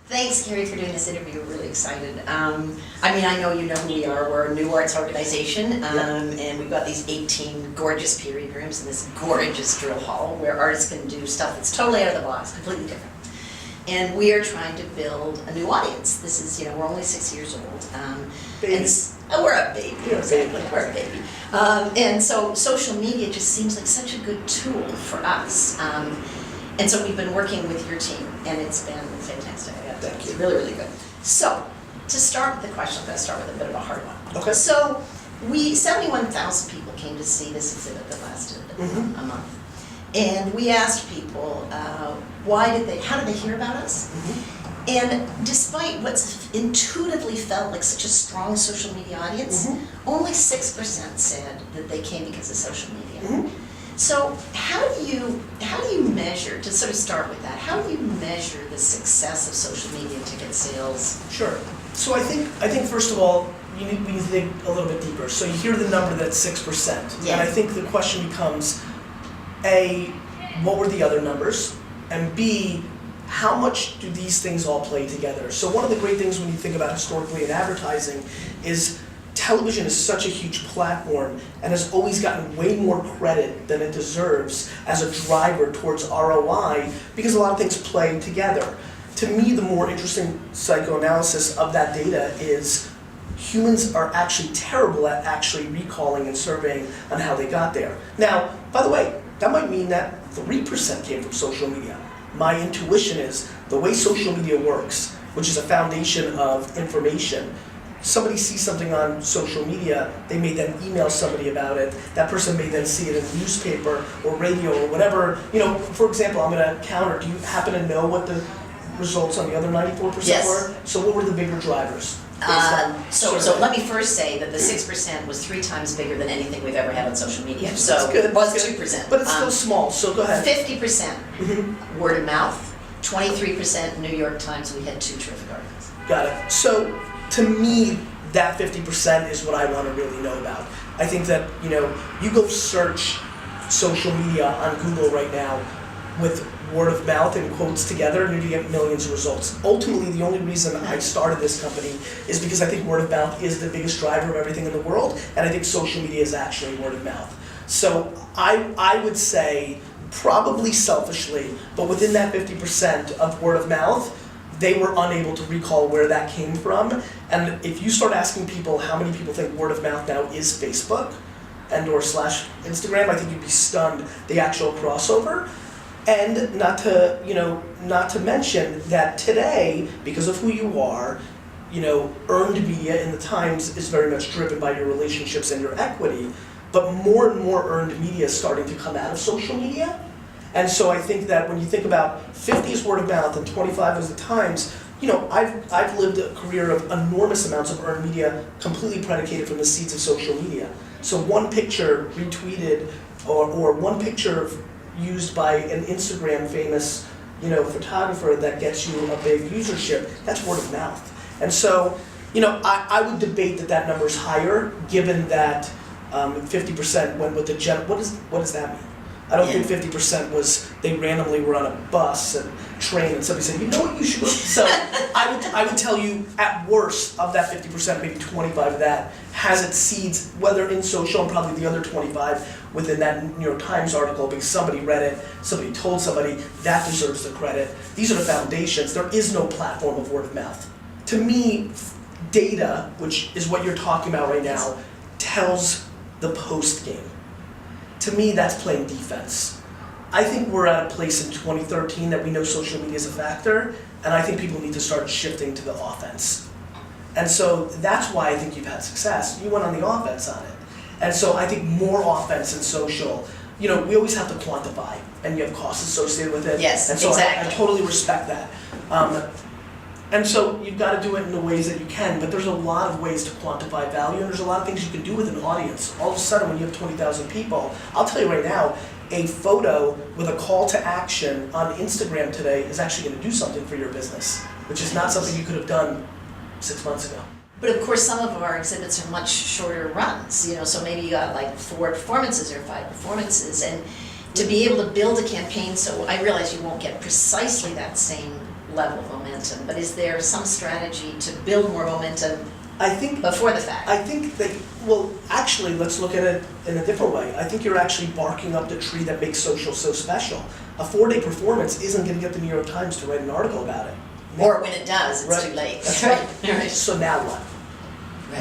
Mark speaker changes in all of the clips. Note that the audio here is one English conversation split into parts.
Speaker 1: Thanks, Gary, for doing this interview. We're really excited. I know you know who we are. We're a new arts organization, and we've got these 18 gorgeous period rooms in this gorgeous drill hall where artists can do stuff that's totally out of the box, completely different. And we are trying to build a new audience. This is, we're only 6 years old. We're a baby, exactly, we're a baby. And so social media just seems like such a good tool for us. And so we've been working with your team, and it's been fantastic.
Speaker 2: Thank you.
Speaker 1: It's really, really good. So, to start with the question, I'm going to start with a bit of a hard one.
Speaker 2: Okay.
Speaker 1: So, 71,000 people came to see this exhibit that lasted a month. And we asked people, how did they hear about us? And despite what's intuitively felt like such a strong social media audience, only 6% said that they came because of social media. So how do you measure, to sort of start with that, how do you measure the success of social media ticket sales?
Speaker 2: Sure. So I think first of all, we need to think a little bit deeper. So you hear the number that's 6%.
Speaker 1: Yeah.
Speaker 2: And I think the question becomes, A, what were the other numbers? And B, how much do these things all play together? So one of the great things when you think about historically in advertising is television is such a huge platform and has always gotten way more credit than it deserves as a driver towards ROI because a lot of things play together. To me, the more interesting psychoanalysis of that data is humans are actually terrible at actually recalling and surveying on how they got there. Now, by the way, that might mean that 3% came from social media. My intuition is the way social media works, which is a foundation of information. Somebody sees something on social media, they may then email somebody about it. That person may then see it in the newspaper or radio or whatever. For example, I'm going to counter. Do you happen to know what the results on the other 94% were? So what were the bigger drivers?
Speaker 1: So let me first say that the 6% was 3 times bigger than anything we've ever had on social media. So
Speaker 2: good,
Speaker 1: it was 2%.
Speaker 2: But it's still small, so go ahead.
Speaker 1: 50% word of mouth, 23% New York Times. We had 2 terrific articles.
Speaker 2: Got it. So to me, that 50% is what I want to really know about. I think that, you go search social media on Google right now with word of mouth and quotes together, and you get millions of results. Ultimately, the only reason I started this company is because I think word of mouth is the biggest driver of everything in the world, and I think social media is actually word of mouth. So I would say, probably selfishly, but within that 50% of word of mouth, they were unable to recall where that came from. And if you start asking people how many people think word of mouth now is Facebook and/or /Instagram, I think you'd be stunned the actual crossover. And not to mention that today, because of who you are, earned media in the Times is very much driven by your relationships and your equity, but more and more earned media is starting to come out of social media. And so I think that when you think about 50 is word of mouth and 25 is the Times, I've lived a career of enormous amounts of earned media completely predicated from the seeds of social media. So one picture retweeted or one picture used by an Instagram famous photographer that gets you a big usership, that's word of mouth. And so I would debate that number is higher given that 50% went with the what does that mean? I don't think 50% was they randomly were on a bus and train and somebody said, you know what you should go. So I would tell you at worst of that 50%, maybe 25 of that has its seeds, whether in social and probably the other 25 within that New York Times article because somebody read it, somebody told somebody, that deserves the credit. These are the foundations. There is no platform of word of mouth. To me, data, which is what you're talking about right now, tells the post game. To me, that's playing defense. I think we're at a place in 2013 that we know social media is a factor, and I think people need to start shifting to the offense. And so that's why I think you've had success. You went on the offense on it. And so I think more offense in social. We always have to quantify, and you have costs associated with it.
Speaker 1: Yes,
Speaker 2: and so
Speaker 1: exactly.
Speaker 2: I totally respect that. And so you've got to do it in the ways that you can, but there's a lot of ways to quantify value, and there's a lot of things you can do with an audience. All of a sudden, when you have 20,000 people, I'll tell you right now, a photo with a call to action on Instagram today is actually going to do something for your business, which is not something you could have done 6 months ago.
Speaker 1: But of course, some of our exhibits are much shorter runs, so maybe you got like 4 performances or 5 performances, and to be able to build a campaign, so I realize you won't get precisely that same level of momentum, but is there some strategy to build more momentum
Speaker 2: I think
Speaker 1: before the fact?
Speaker 2: I think that, well, actually, let's look at it in a different way. I think you're actually barking up the tree that makes social so special. A 4-day performance isn't going to get the New York Times to write an article about it.
Speaker 1: Or when it does, it's
Speaker 2: Right.
Speaker 1: too late.
Speaker 2: That's right.
Speaker 1: Right.
Speaker 2: So now what?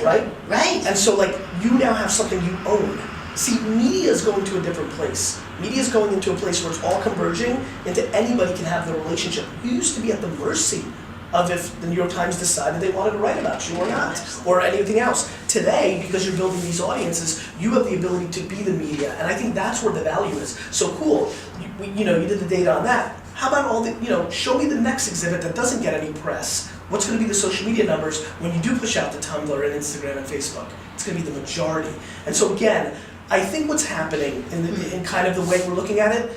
Speaker 1: Right.
Speaker 2: And so, like, you now have something you own. See, media is going to a different place. Media is going into a place where it's all converging into anybody can have the relationship. You used to be at the mercy of if the New York Times decided they wanted to write about you or not, or anything else. Today, because you're building these audiences, you have the ability to be the media, and I think that's where the value is. So cool, you did the data on that. How about all the, show me the next exhibit that doesn't get any press. What's going to be the social media numbers when you do push out to Tumblr and Instagram and Facebook? It's going to be the majority. And so again, I think what's happening in kind of the way we're looking at it,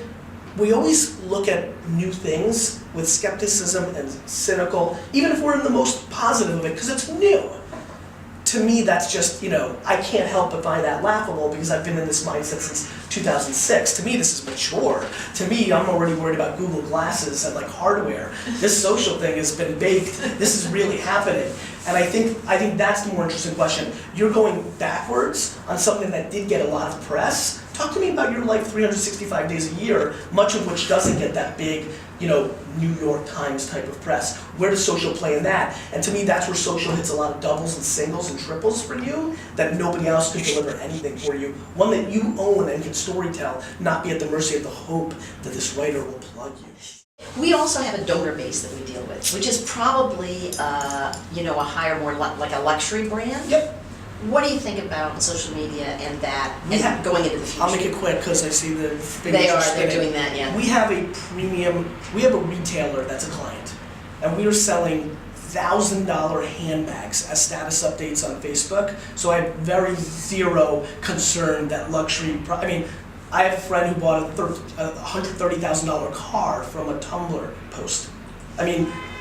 Speaker 2: we always look at new things with skepticism and cynical, even if we're in the most positive of it, because it's new. To me, that's just, I can't help but find that laughable because I've been in this mindset since 2006. To me, this is mature. To me, I'm already worried about Google Glasses and like hardware. This social thing has been baked. This is really happening. And I think that's the more interesting question. You're going backwards on something that did get a lot of press. Talk to me about your life 365 days a year, much of which doesn't get that big, New York Times type of press. Where does social play in that? And to me, that's where social hits a lot of doubles and singles and triples for you, that nobody else could deliver anything for you. One that you own and can storytell, not be at the mercy of the hope that this writer will plug you.
Speaker 1: We also have a donor base that we deal with, which is probably, a higher, more like a luxury brand.
Speaker 2: Yep.
Speaker 1: What do you think about social media and that, going into the future?
Speaker 2: I'll make it quick because I see the fingers
Speaker 1: They're
Speaker 2: spinning.
Speaker 1: doing that, yeah.
Speaker 2: We have a retailer that's a client, and we are selling $1,000 handbags as status updates on Facebook. So I have very zero concern that luxury, I have a friend who bought a $130,000 car from a Tumblr post.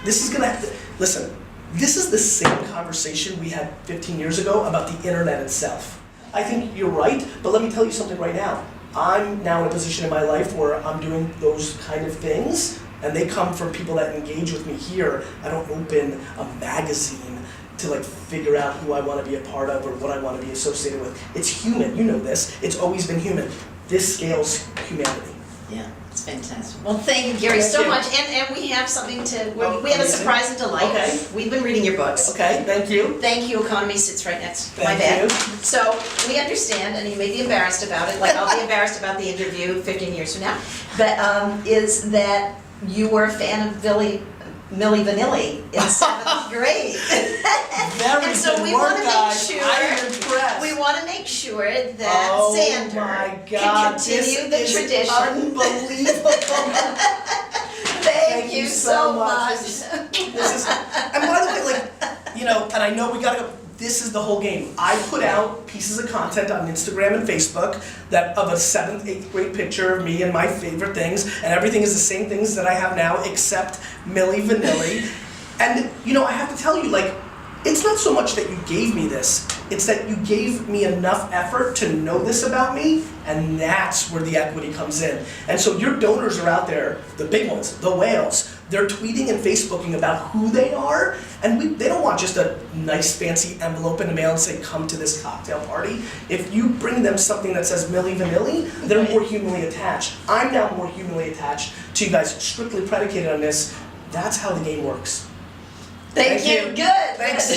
Speaker 2: This is listen, this is the same conversation we had 15 years ago about the internet itself. I think you're right, but let me tell you something right now. I'm now in a position in my life where I'm doing those kind of things, and they come from people that engage with me here. I don't open a magazine to figure out who I want to be a part of or what I want to be associated with. It's human, you know this. It's always been human. This scales humanity.
Speaker 1: Yeah, it's fantastic. Well, thank you, Gary, so much. And we have something we have a surprise and delight.
Speaker 2: Okay.
Speaker 1: We've been reading your books.
Speaker 2: Okay, thank you.
Speaker 1: Thank you. Economy sits right next to my
Speaker 2: Thank
Speaker 1: bed.
Speaker 2: you.
Speaker 1: So we understand, and you may be embarrassed about it, like I'll be embarrassed about the interview 15 years from now, but is that you were a fan of Milli Vanilli in 7th grade.
Speaker 2: Very
Speaker 1: and so
Speaker 2: good
Speaker 1: we
Speaker 2: work,
Speaker 1: want to make
Speaker 2: guys.
Speaker 1: sure
Speaker 2: I'm impressed.
Speaker 1: we want to make sure that
Speaker 2: Oh
Speaker 1: Xander
Speaker 2: my
Speaker 1: can
Speaker 2: God,
Speaker 1: continue
Speaker 2: this
Speaker 1: the
Speaker 2: is
Speaker 1: tradition.
Speaker 2: Unbelievable.
Speaker 1: Thank you so much.
Speaker 2: This is, and by the way, and I know we gotta go. This is the whole game. I put out pieces of content on Instagram and Facebook of a 7th, 8th grade picture of me and my favorite things, and everything is the same things that I have now except Milli Vanilli. And I have to tell you, it's not so much that you gave me this, it's that you gave me enough effort to know this about me, and that's where the equity comes in. And so your donors are out there, the big ones, the whales. They're tweeting and Facebooking about who they are, and they don't want just a nice fancy envelope in the mail and say, come to this cocktail party. If you bring them something that says Milli Vanilli, they're more humanly attached. I'm now more humanly attached to you guys, strictly predicated on this. That's how the game works.
Speaker 1: Thank you. Good.
Speaker 2: Thanks.